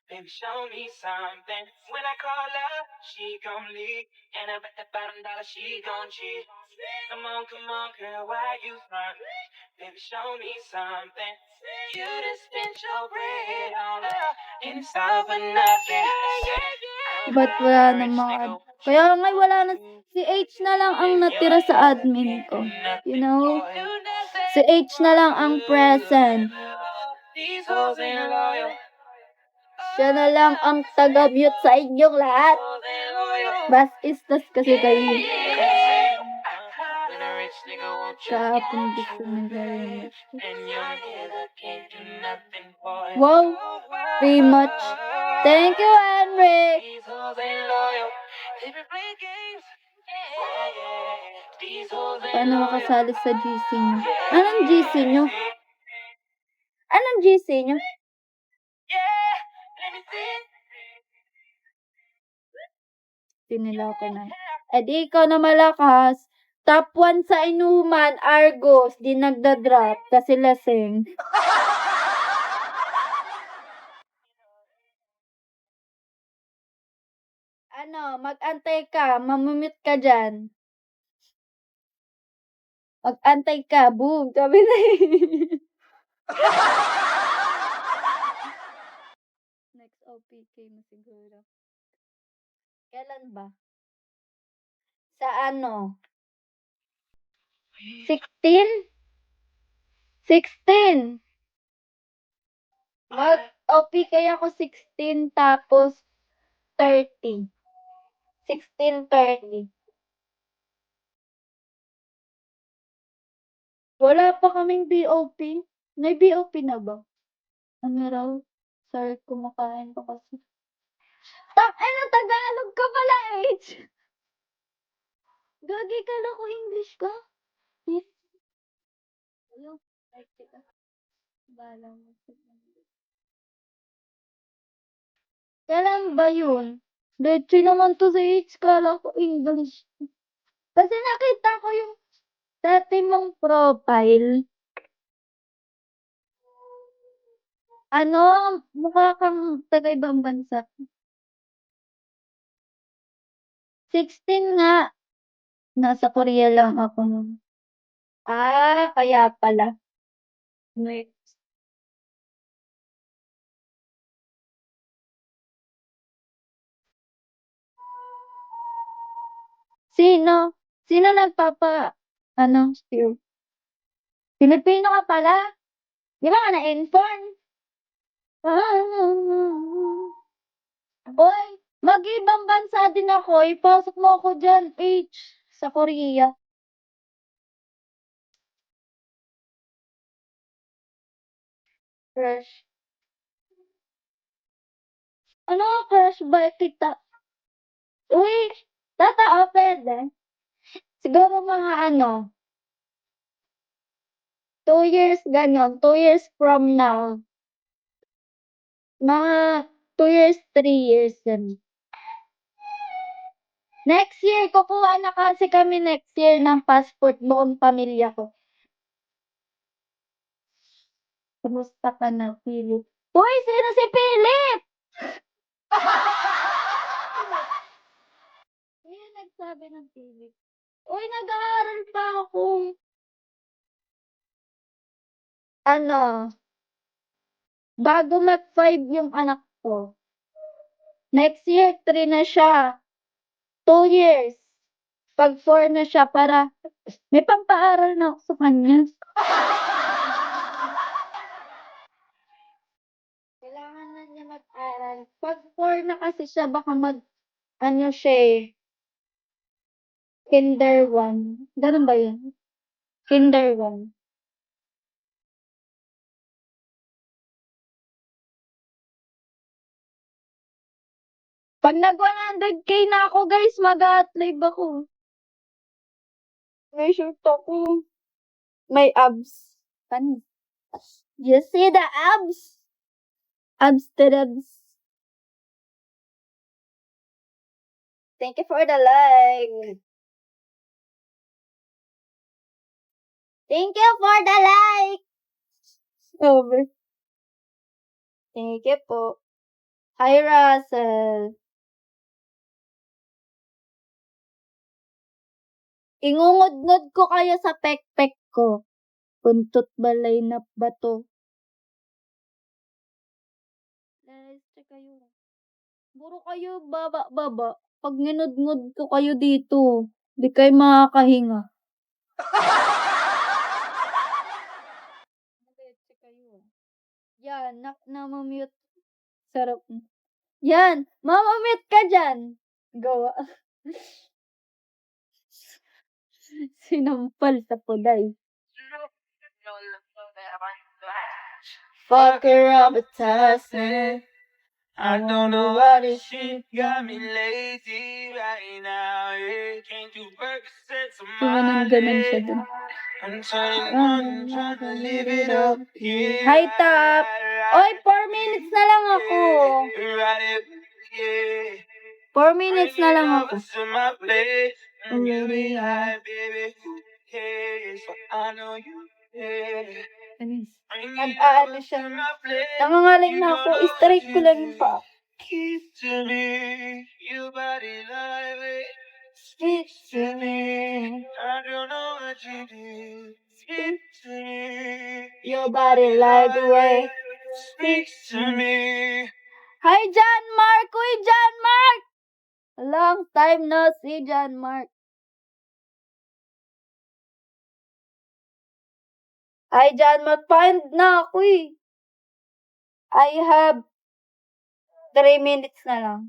Baby, show me something. When I call her, she gon' leave. And I bet that $1,000 she gon' cheat. Come on, girl, why you front? Baby, show me something. You just spent your bread on her. And it's all for nothing. Ba't wala na mga kaya nga wala na, si H na lang ang natira sa admin ko. You know? Si H na lang ang present. These hoes ain't loyal. Siya na lang ang taga-mute sa inyong lahat. Basistas kasi kayo. Kahapon gusto nila yun. Wow, very much. Thank you, Henry. Paano makasali sa GC nyo? Anong GC nyo? Anong GC nyo? Tinilaw na. Eh di ikaw na malakas. Top 1 sa inuman, Argos, di nagda-drop kasi lasing. Ano, mag-antay ka, mamumit ka dyan. Mag-antay ka, boom, sabi na Next OPK mo siguro. Kailan ba? Sa ano? 16? 16. Mag-OPK ako 16 tapos 30. 16:30. Wala pa kaming BOP. May BOP na ba? Ano raw? Sorry, kumakain ko kasi. Ano, Tagalog ka pala, H! Gagi ka ko English ka? Yes. Ayun, right ka. Bala mo. Kailan ba yun? Leche naman to sa H, kala ko English. Kasi nakita ko yung dati mong profile. Ano, mukha kang taga-ibang bansa. 16 nga. Nasa Korea lang ako nun. Kaya pala. Wait. Sino? Sino steer? Pilipino ka pala? Di ba ka na-inform? Oy, mag-ibang bansa din ako. Ipasok mo ako dyan, H. Sa Korea. Crush. Ano crush ba kita? Uy, totoo pwede. Siguro mga 2 years ganyan. 2 years from now. Mga 2 years, 3 years ganun. Next year, kukuha na kasi kami next year ng passport buong pamilya ko. Kumusta ka na, Philip? Uy, sino si Philip? Sino nagsabi ng Philip? Uy, nag-aaral pa ako. Bago mag-5 yung anak ko. Next year, 3 na siya. 2 years. Pag 4 na siya para may pampaaral na ako sa kanya. Kailangan na niya mag-aral. Pag 4 na kasi siya, baka Kinder 1. Ganun ba yun? Kinder 1. Pag nag-100K na ako, guys, mag-a-live ako. May shirt ako. May abs. Ano? You see the abs? Abs to abs. Thank you for the like. Thank you for the like. Over. Thank you po. Hi, Russell. Ingungod-ngod ko kayo sa pekpek ko. Buntot balay na ba to? Check kayo. Puro kayo baba-baba. Pag nginod-ngod ko kayo dito, di kayo makakahinga. Check kayo. Yan, namamute. Sarap. Yan, mamamute ka dyan. Gawa. Sinampal sa pulay. Fuck her up a Tyson. I don't know why this shit got me lazy right now. Yeah, can't do Percocets on my Ganon siya leg. dun. I'm turning on and trying to live it up. Yeah. Hi, Tap! Oy, 4 minutes na lang ako. Yeah. 4 minutes na lang ako. To my place. You be high, baby. Yeah, so I know you. Yeah. Nag-aano siya. Nangangaling na ako. Straight ko lang yung paa. Keep to me, your body like it. Speak to me, I don't know what you do. Speak to me, Your body like the way. speak to me. Hi, John Mark! Uy, John Mark! Long time no see, John Mark. Hi, John Mark. Find na ako eh. I have 3 minutes na lang.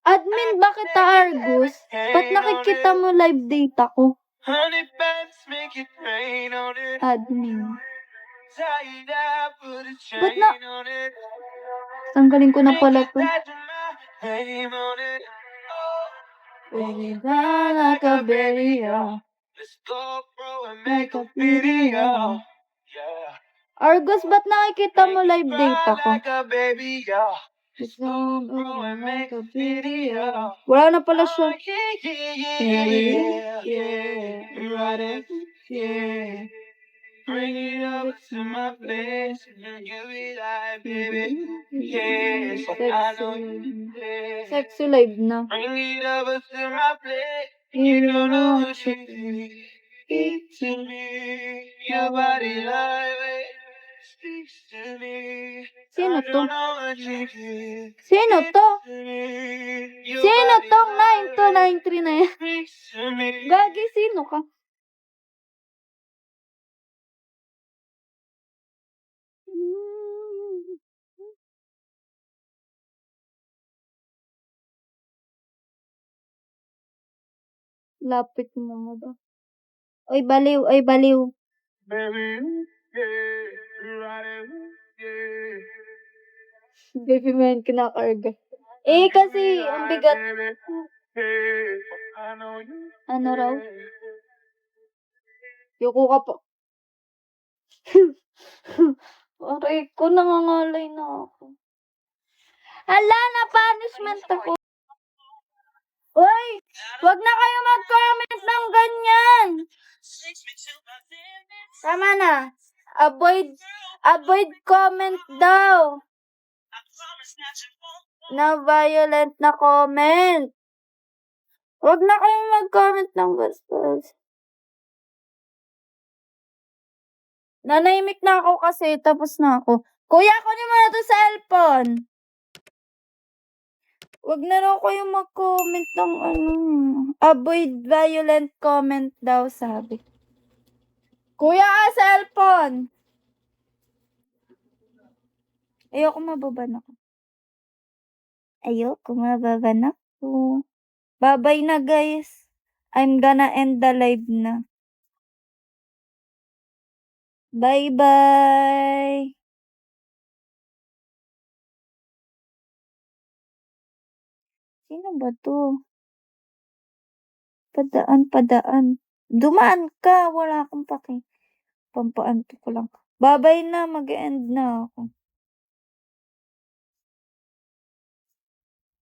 Admin, bakit Argus? Ba't nakikita mo live data ko? Honey buns make it rain on it. Admin. Tie it up, put a Ba't na? chain on it. Tanggalin ko na pala to. Name on it. Bring it down like a video. Let's go, bro, and make a video. Yeah. Argus, ba't nakikita mo live data ko? Like a baby, yeah. Let's go, Bro, and make a video. Wala na pala siya. Yeah. You ride it, yeah. Bring it over to my place. You be like, baby, yeah. So I know you, yeah. Sexy live na. Bring it over to my place. You don't know what you do. Speak to me, your body like it. Speaks to me. Sino I to? don't know what you do. Sino to? To me, your Sino body tong like it. 9293 na yan? Speaks to me. Gagi, sino ka? Lapit mo nga ba? Oy, baliw, oy, baliw. Baby, yeah. You ride it, yeah. Baby man, kinakarga. Eh, kasi, ang bigat. Ano raw? Yuko ka po. Aray ko, nangangalay na ako. Hala, na punishment ako. Uy, wag na kayo mag-comment ng ganyan. Tama na. Avoid comment daw. Na violent na comment. Wag na kayong mag-comment ng bastos. Nanahimik na ako kasi, tapos na ako. Kuya, kunin mo na to sa cellphone. Wag na raw kayong mag-comment ng ano. Avoid violent comment daw, sabi. Kuya, cellphone. Ayoko mababan ako. Bye-bye na, guys. I'm gonna end the live na. Bye-bye. Sino ba to? Padaan. Dumaan ka. Wala akong paki. Pampaanto ko lang. Bye-bye na. Mag-end na ako.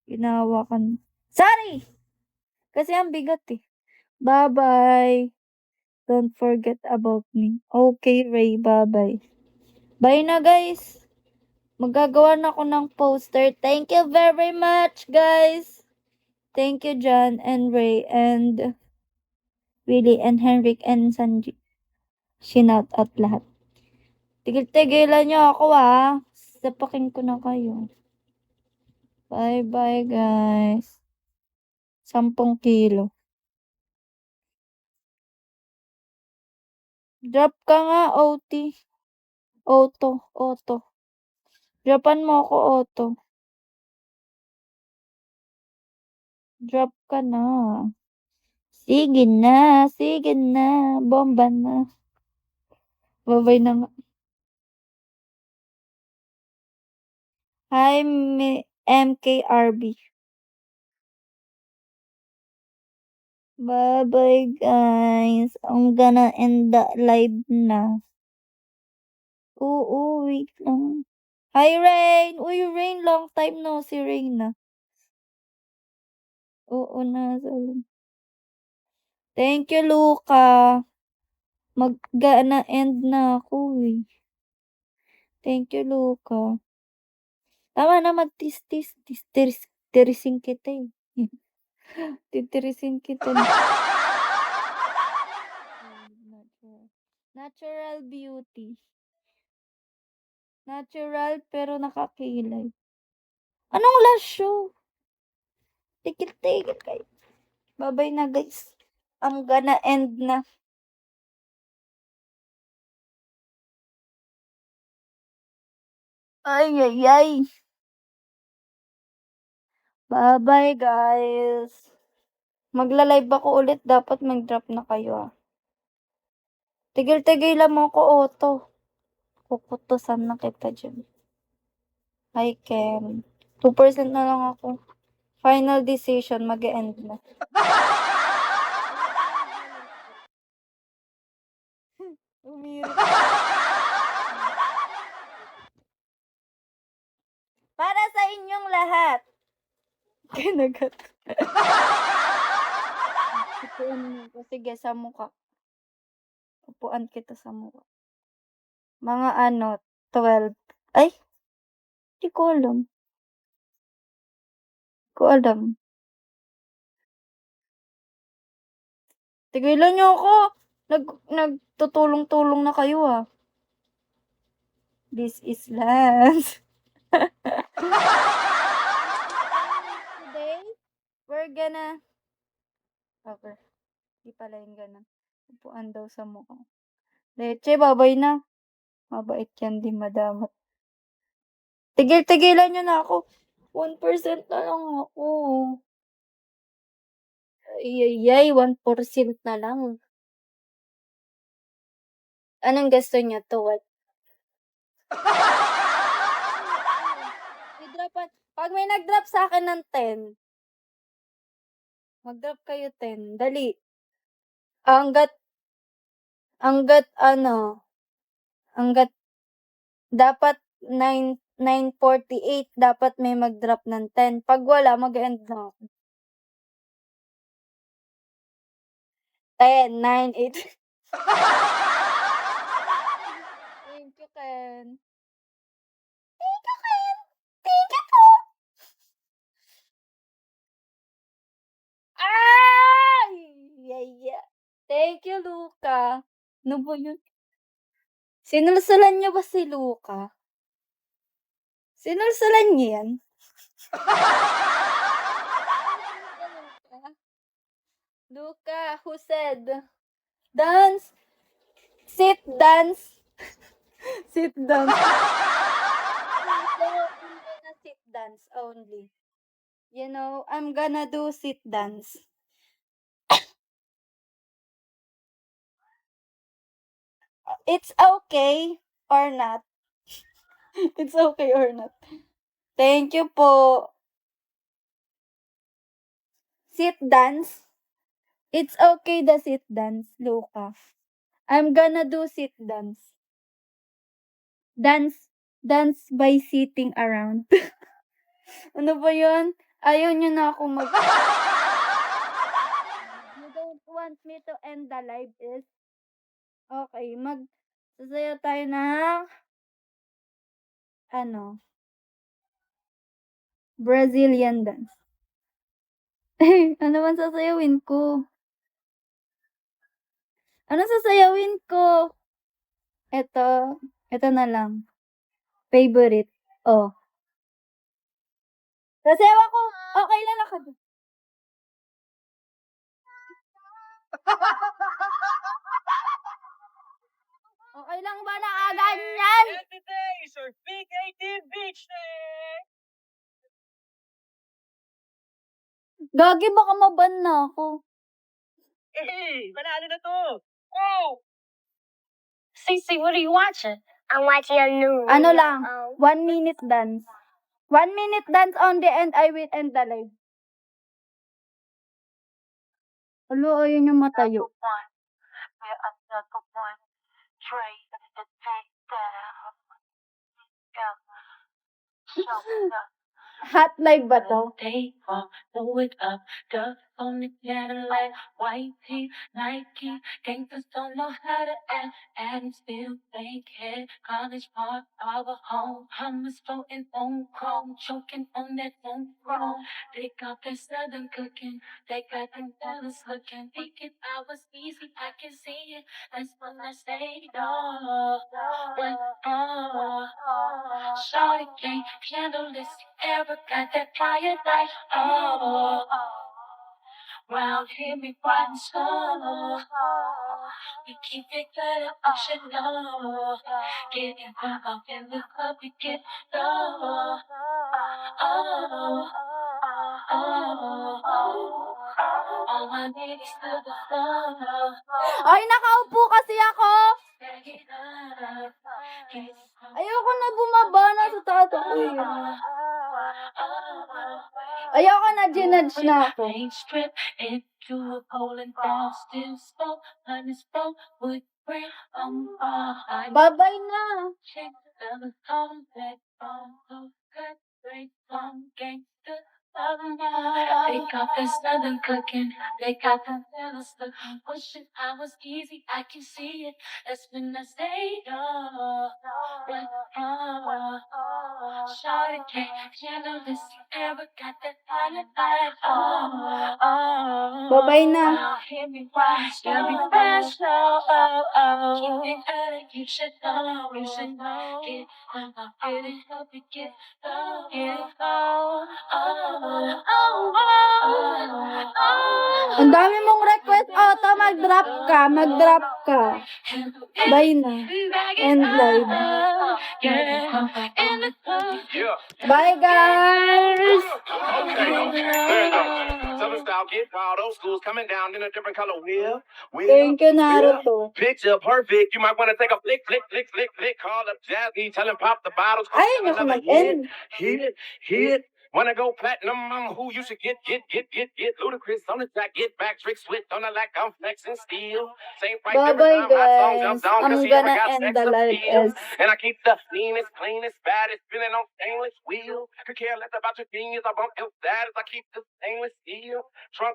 Ginawakan. Sorry! Kasi ang bigat eh. Bye-bye. Don't forget about me. Okay, Ray. Bye-bye. Bye na, guys. Magagawa na ako ng poster. Thank you very much, guys. Thank you, John and Ray and Willie and Henrik and Sanji. Shinout out lahat. Tigil-tigilan niyo ako Sapakin ko na kayo. Bye-bye, guys. 10 kilo. Drop ka nga, OT. Auto. Dropan mo ako, Auto. Drop ka na. Sige na. Bomba na. Babay na nga. Hi, MKRB. Bye-bye, guys. I'm gonna end the live na. Oo, wait lang. Hi, Rain! Uy, Rain, long time no si Rain na. Oo na. Thank you, Luca. Mag-gana end na ako Thank you, Luca. Tama na magtis-tis. Tirisin kita Titirisin kita. Natural beauty. Natural pero nakakilay. Anong last show? Tigil kayo. Bye-bye na, guys. I'm gonna end na. Ay. Bye-bye, guys. Magla-live ako ulit. Dapat mag-drop na kayo Tigil-tigilan mo ko, Otto. Kukutusan na kita dyan. I can. 2% na lang ako. Final decision, mag-end na. Para sa inyong lahat. Kinagat. Sige, sa mukha. Upuan kita sa mukha. Mga 12. Ay! Di ko alam. Tigilan niyo ako. Nagtutulong-tulong na kayo This is Lance. Today, we're gonna... Okay. Di pala yung ganun. Upuan daw sa mukha. Leche, babay na. Mabait yan, di madamat. Tigil-tigilan nyo na ako. 1% na lang ako. Ay, 1% na lang. Anong gusto niya to? What? Pag may nag-drop sa akin ng 10, mag-drop kayo 10. Dali. Hanggat dapat 9:48 dapat may mag-drop ng 10. Pag wala, mag-end na ako. 10, 9, 8. Thank you, Ken. Thank you po. Ay! Yeah. Thank you, Luca. Ano ba yun? Sinulsulan niyo ba si Luca? Sinulsulan niyo yan? Luca, who said? Dance. Sit, dance. Sit, dance. I'm gonna sit, dance only. You know, I'm gonna do sit, dance. It's okay or not? It's okay or not? Thank you po. Sit, dance. It's okay the sit, dance, Luca. I'm gonna do sit, dance. Dance by sitting around. Ano ba yun? Ayaw nyo na ako You don't want me to end the live is? Okay, sasaya tayo ng Ano? Brazilian dance. Ano man sasayawin ko? Ano sasayawin ko? Ito na lang. Favorite. Oh. Sasayaw ako. Okay lang ako. Okay lang ba na ganyan? Today is our Big 18 Beach Day! Gagi, baka maban na ako. Panalo na to! Oh! Cece, what are you watching? I'm watching a new Ano lang, 1 minute dance. 1 minute dance on the end, I will end the live. Alo, ayun yung matayo. Hot live ba to? They all blow it up, duck on the Cadillac, white tee, Nike, gangsters don't know how to act, and still fake head, college park, our home, hummus floating on chrome, choking on that phone chrome, they got that southern cooking, they got them fellas looking, thinking I was easy, I can see it, that's when I say no, shawty can't handle this, ever got that fire like, oh, round here me riding slow, we keep it good, I should know, getting high up in the club, we get low, all my ladies to the floor, Ay, nakaupo kasi ako. Ayoko na bumaba na sa tato ko yun. Ayoko na, ginudge na ako. Main strip into a pole and down, still smoke, honey smoke, would bring Babay na. check the come back from the cut, break from gangster. They got that southern cooking, they got that fellas looking, pushing. I was easy, I can see it. That's when I say no. Shawty can't handle this. Ever got that fire like Babay na. Hear me rise, tell me fast, keep it good, you should know, you should know. Get up, get it, help you get low, get low. Ang dami mong request, Otto, mag-drop ka, mag-drop ka. Bye na. End live. Bye, guys! Okay, there you go. Southern style, get wild, old school's coming down in a different color wheel. Thank you, Naruto. Picture perfect. You might want to take a flick. Call up Jazzy, tell him pop the bottles. Ayun ako mag-end. Hit. Wanna go platinum on who you should get. Ludacris on the track, get back, trick switch on the like I'm flexing steel. Same price every Bye-bye, time my song guys. jumps on, 'cause I'm he never gonna got end sex the live appeal. as And I keep the meanest, cleanest, baddest, feeling on stainless wheel. Could care less about your genius, I bump your status, I keep the stainless steel. Trunk